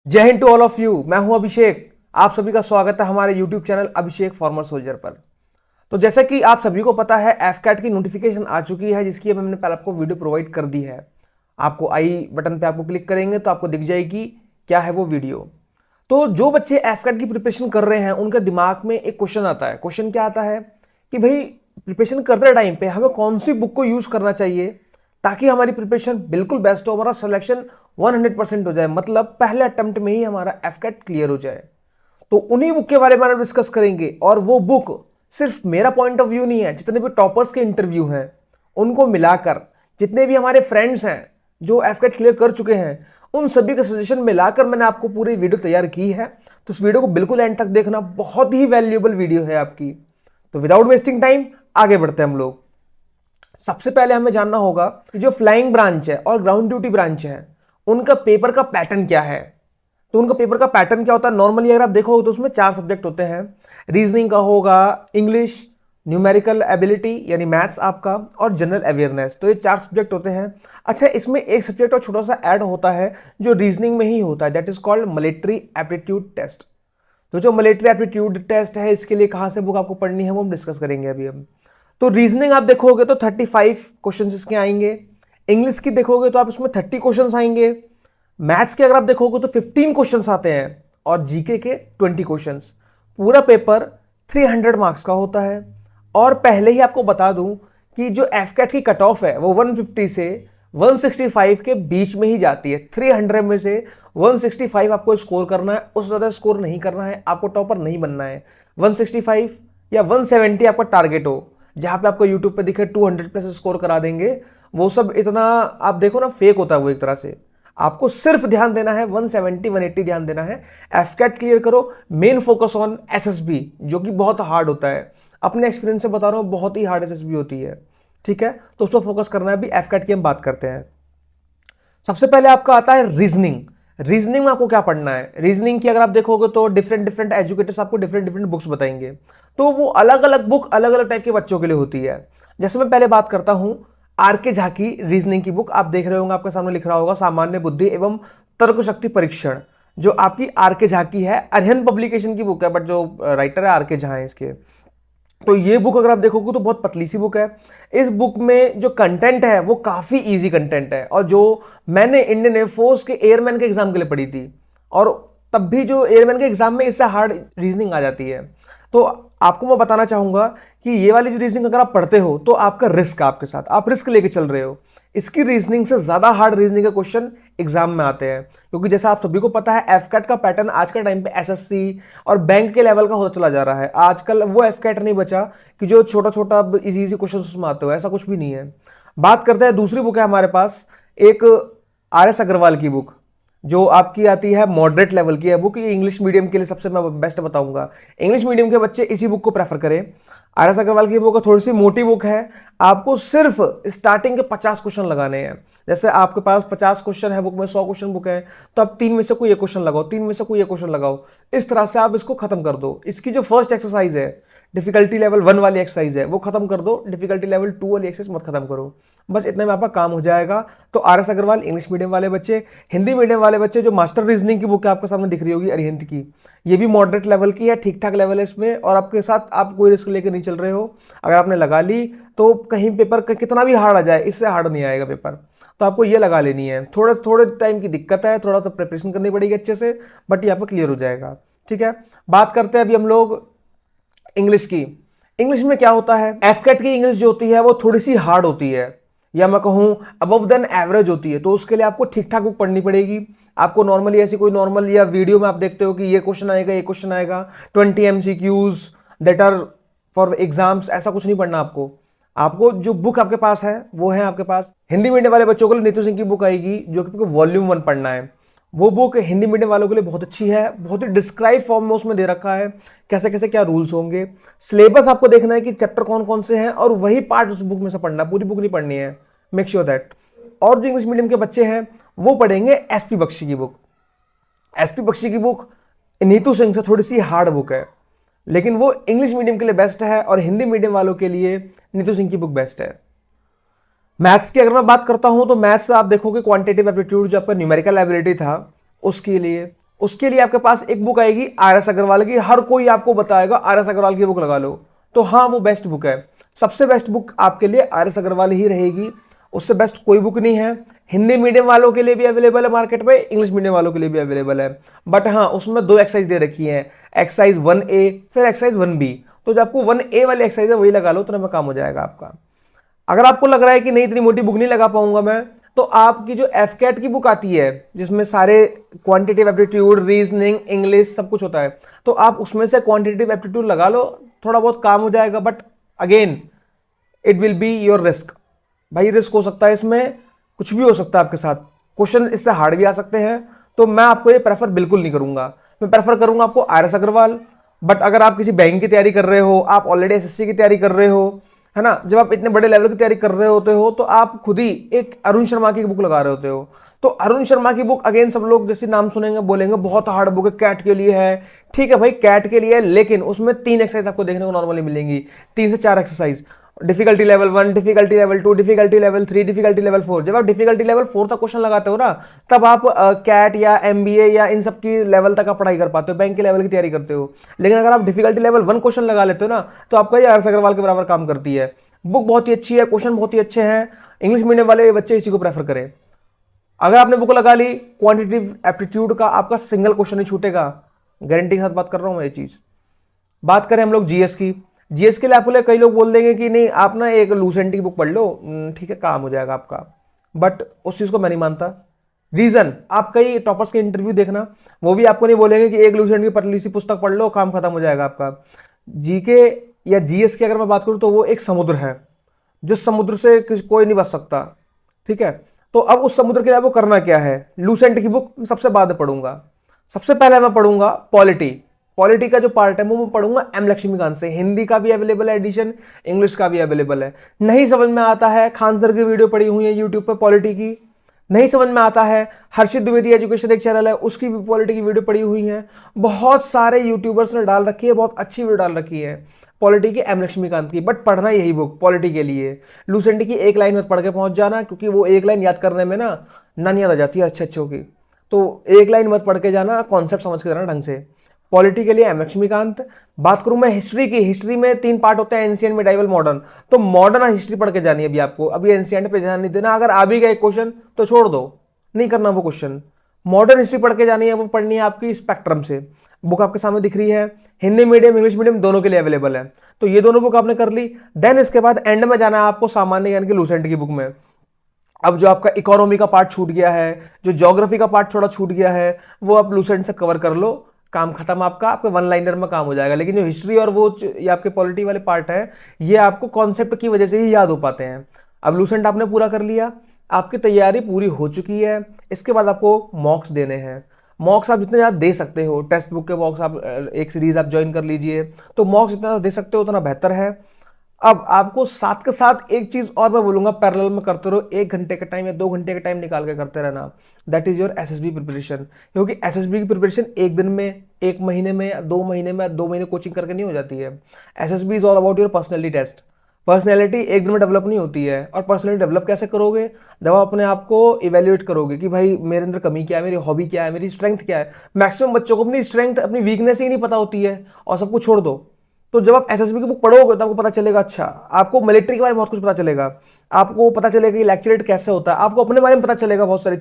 जय हिंद to all of you. मैं हूं अभिषेक। आप सभी का स्वागत है हमारे YouTube चैनल अभिषेक फॉर्मर सोल्जर पर। तो जैसा कि आप सभी को पता है एफकैट की नोटिफिकेशन आ चुकी है, जिसकी अब हमने पहले आपको वीडियो प्रोवाइड कर दी है। आपको आई बटन पे आपको क्लिक करेंगे तो आपको दिख जाएगी क्या है वो वीडियो। तो जो बच्चे एफकैट की प्रिपरेशन कर रहे हैं उनके दिमाग में एक क्वेश्चन आता है। क्वेश्चन क्या आता है कि भाई प्रिपरेशन करते टाइम पे हमें कौन सी बुक को यूज करना चाहिए ताकि हमारी प्रिपरेशन बिल्कुल बेस्ट हो, हमारा सिलेक्शन 100% हो जाए, मतलब पहले अटेम्प्ट में ही हमारा एफकैट क्लियर हो जाए। तो उन्हीं बुक के बारे में डिस्कस करेंगे। और वो बुक सिर्फ मेरा पॉइंट ऑफ व्यू नहीं है, जितने भी टॉपर्स के इंटरव्यू हैं उनको मिलाकर, जितने भी हमारे फ्रेंड्स हैं जो एफकैट क्लियर कर चुके हैं, उन सभी का सजेशन मिलाकर मैंने आपको पूरी वीडियो तैयार की है। तो इस वीडियो को बिल्कुल एंड तक देखना, बहुत ही वैल्यूएबल वीडियो है आपकी। तो विदाउट वेस्टिंग टाइम आगे बढ़ते हैं हम लोग। सबसे पहले हमें जानना होगा कि जो फ्लाइंग ब्रांच है और ग्राउंड ड्यूटी ब्रांच है उनका पेपर का पैटर्न क्या है। तो उनका पेपर का पैटर्न क्या होता है, नॉर्मली अगर आप देखोगे तो उसमें 4 सब्जेक्ट होते हैं। रीजनिंग का होगा, इंग्लिश, न्यूमेरिकल एबिलिटी यानी मैथ्स आपका, और जनरल अवेयरनेस। तो ये 4 सब्जेक्ट होते हैं। अच्छा, इसमें एक सब्जेक्ट और छोटा सा ऐड होता है जो रीजनिंग में ही होता है, that is called military aptitude test. तो जो मिलिट्री एप्टीट्यूड टेस्ट है, इसके लिए कहां से बुक आपको पढ़नी है वो हम डिस्कस करेंगे अभी हम। तो रीजनिंग आप देखोगे तो 35 क्वेश्चन इसके आएंगे। इंग्लिश की देखोगे तो आप इसमें 30 क्वेश्चन आएंगे। मैथ्स के अगर आप देखोगे तो 15 क्वेश्चन आते हैं, और जीके के 20 क्वेश्चन। पूरा पेपर 300 मार्क्स का होता है। और पहले ही आपको बता दूं कि जो एफकैट की कट ऑफ है वो 150 से 165 के बीच में ही जाती है। 300 में से 165 आपको स्कोर करना है, उससे ज्यादा स्कोर नहीं करना है, आपको टॉपर नहीं बनना है। 165 या 170 आपका टारगेट हो, जहां पे आपको यूट्यूब पे दिखे 200 प्लस स्कोर करा देंगे, वो सब इतना आप देखो ना फेक होता है वो एक तरह से। आपको सिर्फ ध्यान देना है 170 180 ध्यान देना है। एफकैट क्लियर करो, मेन फोकस ऑन एसएसबी, जो कि बहुत हार्ड होता है। अपने एक्सपीरियंस से बता रहा हूं, बहुत ही हार्ड एसएसबी होती है। ठीक है, तो उस पर फोकस करना है। अभी एफकैट की हम बात करते हैं। सबसे पहले आपका आता है रीजनिंग। रीजनिंग में आपको क्या पढ़ना है, रीजनिंग की अगर आप देखोगे तो डिफरेंट डिफरेंट एजुकेटर्स आपको डिफरेंट डिफरेंट बुक्स बताएंगे। तो वो अलग अलग बुक अलग अलग टाइप के बच्चों के लिए होती है। जैसे मैं पहले बात करता हूं आरके झा की रीजनिंग की बुक, आप देख रहे होंगे, आपके सामने लिख रहा होगा सामान्य बुद्धि एवं तर्क शक्ति परीक्षण, जो आपकी आरके झा की है। अरिहंत पब्लिकेशन की बुक है, बट जो राइटर है आरके झा है इसके। तो ये बुक अगर आप देखोगे तो बहुत पतली सी बुक है। इस बुक में जो कंटेंट है वो काफी इजी कंटेंट है, और जो मैंने इंडियन एयरफोर्स के एयरमैन के एग्जाम के लिए पढ़ी थी, और तब भी जो एयरमैन के एग्जाम में इससे हार्ड रीजनिंग आ जाती है। तो आपको मैं बताना चाहूंगा कि ये वाली जो रीजनिंग अगर आप पढ़ते हो तो आपका रिस्क, आपके साथ आप रिस्क लेके चल रहे हो। इसकी रीजनिंग से ज्यादा हार्ड रीजनिंग के क्वेश्चन एग्जाम में आते हैं, क्योंकि जैसा आप सभी को पता है एफकैट का पैटर्न आज के टाइम पे एसएससी और बैंक के लेवल का होता चला जा रहा है। आजकल वो एफकैट नहीं बचा कि जो छोटा छोटा इजी इजी क्वेश्चन उसमें आते हो, ऐसा कुछ भी नहीं है। बात करते हैं, दूसरी बुक है हमारे पास एक आर एस अग्रवाल की बुक, जो आपकी आती है मॉडरेट लेवल की है बुक। ये इंग्लिश मीडियम के लिए सबसे मैं बेस्ट बताऊंगा। इंग्लिश मीडियम के बच्चे इसी बुक को प्रेफर करें। आर एस अग्रवाल की बुक थोड़ी सी मोटी बुक है। आपको सिर्फ स्टार्टिंग के 50 क्वेश्चन लगाने हैं। जैसे आपके पास 50 क्वेश्चन है बुक में, 100 क्वेश्चन बुक है, तो आप 3 में से कोई एक क्वेश्चन लगाओ, 3 में से कोई एक क्वेश्चन लगाओ। इस तरह से आप इसको खत्म कर दो। इसकी जो फर्स्ट एक्सरसाइज है, डिफिकल्टी लेवल 1 वाली एक्सरसाइज है, वो खत्म कर दो। डिफिकल्टी लेवल 2 वाली एक्सरसाइज मत खत्म करो। बस इतने में आपका काम हो जाएगा। तो R S Agrawal English medium वाले बच्चे। हिंदी मीडियम वाले बच्चे, जो मास्टर रीजनिंग की बुक है आपके सामने दिख रही होगी अरिहंत की, ये भी मॉडरेट लेवल की है, ठीक ठाक लेवल है इसमें, और आपके साथ आप कोई रिस्क लेकर नहीं चल रहे हो। अगर आपने लगा ली तो कहीं पेपर कितना भी हार्ड आ जाए, इससे हार्ड नहीं आएगा पेपर। तो आपको ये लगा लेनी है। थोड़े थोड़े टाइम की दिक्कत है, थोड़ा सा प्रिपरेशन करनी पड़ेगी अच्छे से, बट ये आपको क्लियर हो जाएगा। ठीक है, बात करते हैं अभी हम लोग इंग्लिश की। इंग्लिश में क्या होता है, एफकैट की इंग्लिश जो होती है वो थोड़ी सी हार्ड होती है, या मैं कहूं अबव देन एवरेज होती है। तो उसके लिए आपको ठीक ठाक बुक पढ़नी पड़ेगी। आपको नॉर्मली ऐसी कोई नॉर्मल या वीडियो में आप देखते हो कि ये क्वेश्चन आएगा, ये क्वेश्चन आएगा, 20 MCQs that are for exams, ऐसा कुछ नहीं पढ़ना आपको। आपको जो बुक आपके पास है वो है आपके पास हिंदी मीडियम वाले बच्चों के लिए नीतू सिंह की बुक आएगी, जो कि वॉल्यूम 1 पढ़ना है। वो बुक हिंदी मीडियम वालों के लिए बहुत अच्छी है, बहुत ही डिस्क्राइब फॉर्म में उसमें दे रखा है कैसे कैसे क्या रूल्स होंगे। सिलेबस आपको देखना है कि चैप्टर कौन कौन से हैं, और वही पार्ट उस बुक में से पढ़ना, पूरी बुक नहीं पढ़नी है, मेक श्योर दैट। और जो इंग्लिश मीडियम के बच्चे हैं वो पढ़ेंगे एसपी बख्शी की बुक। एसपी बख्शी की बुक नीतू सिंह से थोड़ी सी हार्ड बुक है, लेकिन वो इंग्लिश मीडियम के लिए बेस्ट है, और हिंदी मीडियम वालों के लिए नीतू सिंह की बुक बेस्ट है। मैथ्स की अगर मैं बात करता हूं तो मैथ्स आप देखोगे क्वांटिटेटिव एप्टीट्यूड, जो आपका न्यूमेरिकल एबिलिटी था उसके लिए, उसके लिए आपके पास एक बुक आएगी RS अग्रवाल की। हर कोई आपको बताएगा RS अग्रवाल की बुक लगा लो, तो हाँ वो बेस्ट बुक है। सबसे बेस्ट बुक आपके लिए RS अग्रवाल ही रहेगी, उससे बेस्ट कोई बुक नहीं है। हिंदी मीडियम वालों के लिए भी अवेलेबल है मार्केट में, इंग्लिश मीडियम वालों के लिए भी अवेलेबल है। बट हाँ उसमें 2 एक्सरसाइज दे रखी है, एक्सरसाइज 1A फिर एक्सरसाइज 1B। तो जो आपको 1A वाली एक्सरसाइज है वही लगा लो, उतना में काम हो जाएगा आपका। अगर आपको लग रहा है कि नहीं इतनी मोटी बुक नहीं लगा पाऊंगा मैं, तो आपकी जो एफकेट की बुक आती है जिसमें सारे क्वांटिटेटिव एप्टीट्यूड, रीजनिंग, इंग्लिश सब कुछ होता है, तो आप उसमें से क्वांटिटेटिव एप्टीट्यूड लगा लो, थोड़ा बहुत काम हो जाएगा। But again it will be your risk. भाई रिस्क हो सकता है, इसमें कुछ भी हो सकता है आपके साथ, क्वेश्चन इससे हार्ड भी आ सकते हैं। तो मैं आपको ये प्रेफर बिल्कुल नहीं करूंगा, मैं प्रेफर करूंगा आपको RS अग्रवाल। बट अगर आप किसी बैंक की तैयारी कर रहे हो, आप ऑलरेडी SSC की तैयारी कर रहे हो, है ना, जब आप इतने बड़े लेवल की तैयारी कर रहे होते हो तो आप खुद ही एक अरुण शर्मा की बुक लगा रहे होते हो। तो अरुण शर्मा की बुक अगेन सब लोग जैसे नाम सुनेंगे बोलेंगे बहुत हार्ड बुक है, कैट के लिए है। ठीक है भाई कैट के लिए है, लेकिन उसमें 3 एक्सरसाइज आपको देखने को नॉर्मली मिलेंगी, 3 से 4 exercise. Difficulty level 1, difficulty level 2, difficulty level 3, difficulty level 4। जब आप डिफिकल्टी लेवल 4 तक क्वेश्चन लगाते हो ना, तब आप कैट या MBA या इन सब की लेवल तक आप पढ़ाई कर पाते हो, बैंक के लेवल की तैयारी करते हो। लेकिन अगर आप डिफिकल्टी लेवल 1 क्वेश्चन लगा लेते हो ना, तो आपका ये RS अग्रवाल के बराबर काम करती है। बुक बहुत ही अच्छी है, क्वेश्चन बहुत ही अच्छे हैं, इंग्लिश मीडियम वाले बच्चे इसी को प्रेफर करें। अगर आपने बुक लगा ली, क्वांटिटेटिव एप्टीट्यूड का आपका सिंगल क्वेश्चन नहीं छूटेगा, गारंटी के साथ बात कर रहा हूं मैं ये चीज। बात करें हम लोग GS की, GS के लिए आपको कई लोग बोल देंगे कि नहीं आप ना एक लूसेंट की बुक पढ़ लो, ठीक है काम हो जाएगा आपका। बट उस चीज को मैं नहीं मानता। रीजन, आप कई टॉपर्स के इंटरव्यू देखना, वो भी आपको नहीं बोलेंगे कि एक लूसेंट की पतली सी पुस्तक पढ़ लो काम खत्म हो जाएगा आपका। GK या GS की अगर मैं बात करूं तो वो एक समुद्र है, जिस समुद्र से कोई नहीं बच सकता। ठीक है, तो अब उस समुद्र के लिए आपको करना क्या है? लूसेंट की बुक सबसे बाद में पढ़ूंगा, सबसे पहले मैं पढ़ूंगा पॉलिटी। पॉलिटी का जो पार्ट है वो मैं पढ़ूंगा M लक्ष्मीकांत से। हिंदी का भी अवेलेबल है एडिशन, इंग्लिश का भी अवेलेबल है। नहीं समझ में आता है, खान सर की वीडियो पड़ी हुई है यूट्यूब पर पॉलिटी की। नहीं समझ में आता है, हर्षित द्विवेदी एजुकेशन एक चैनल है, उसकी भी पॉलिटी की वीडियो पड़ी हुई है। बहुत सारे यूट्यूबर्स ने डाल रखी है, बहुत अच्छी वीडियो डाल रखी है पॉलिटी की M लक्ष्मीकांत की। बट पढ़ना यही बुक पॉलिटी के लिए। लूसेंट की एक लाइन मत पढ़ के पहुंच जाना, क्योंकि वो एक लाइन याद करने में ना नन याद आ जाती है अच्छे अच्छों की। तो एक लाइन मत पढ़ के जाना, कॉन्सेप्ट समझ के जाना ढंग से। पॉलिटी के लिए M लक्ष्मीकांत। बात करूं मैं हिस्ट्री की, हिस्ट्री में 3 पार्ट होते हैं, एंशिएंट, मिडाइवल, मॉडर्न। तो मॉडर्न हिस्ट्री पढ़ के जानी है अभी आपको, अभी एंशिएंट पे ध्यान नहीं देना। अगर आ भी गए क्वेश्चन तो छोड़ दो, नहीं करना वो क्वेश्चन। मॉडर्न हिस्ट्री पढ़ के जानी है, वो पढ़नी है आपकी स्पेक्ट्रम से। बुक आपके सामने दिख रही है, हिंदी मीडियम इंग्लिश मीडियम दोनों के लिए अवेलेबल है। तो ये दोनों बुक आपने कर ली। देन इसके बाद एंड में जाना है आपको सामान्य यानी कि लूसेंट की बुक में। अब जो आपका इकोनॉमी का पार्ट छूट गया है, जो ज्योग्राफी का पार्ट थोड़ा छूट गया है, वो आप लूसेंट से कवर कर लो, काम खत्म आपका, आपके 1 लाइनर में काम हो जाएगा। लेकिन जो हिस्ट्री और वो ये आपके पॉलिटी वाले पार्ट है, ये आपको कॉन्सेप्ट की वजह से ही याद हो पाते हैं। अब लूसेंट आपने पूरा कर लिया, आपकी तैयारी पूरी हो चुकी है। इसके बाद आपको मॉक्स देने हैं। मॉक्स आप जितने ज़्यादा दे सकते हो, टेक्स्ट बुक के मॉक्स आप एक सीरीज आप ज्वाइन कर लीजिए, तो मॉक्स जितना दे सकते हो उतना बेहतर है। अब आपको साथ के साथ एक चीज और मैं बोलूंगा, पैरेलल में करते रहो, 1 घंटे का टाइम या 2 घंटे का टाइम निकाल के करते रहना। That is your SSB preparation. क्योंकि SSB की प्रिपरेशन एक दिन में, 1 महीने में, 2 महीने में, 2 महीने कोचिंग करके नहीं हो जाती है। SSB is all about your personality test. Personality एक दिन में डेवलप नहीं होती है। और पर्सनैलिटी डेवलप कैसे करोगे? जब आप अपने आप को इवेल्युएट करोगे कि भाई मेरे अंदर कमी क्या है, मेरी हॉबी क्या है, मेरी स्ट्रेंथ क्या है। मैक्सिमम बच्चों को अपनी स्ट्रेंथ, अपनी वीकनेस ही नहीं पता होती है और सब कुछ छोड़ दो। तो जब आप SSB की बुक पढ़ोगे तो आपको पता चलेगा, अच्छा आपको मिलिट्री के बारे में बहुत कुछ पता चलेगा, आपको पता चलेगा कि लेक्चरेट कैसे होता है, आपको अपने बारे में पता चलेगा बहुत सारी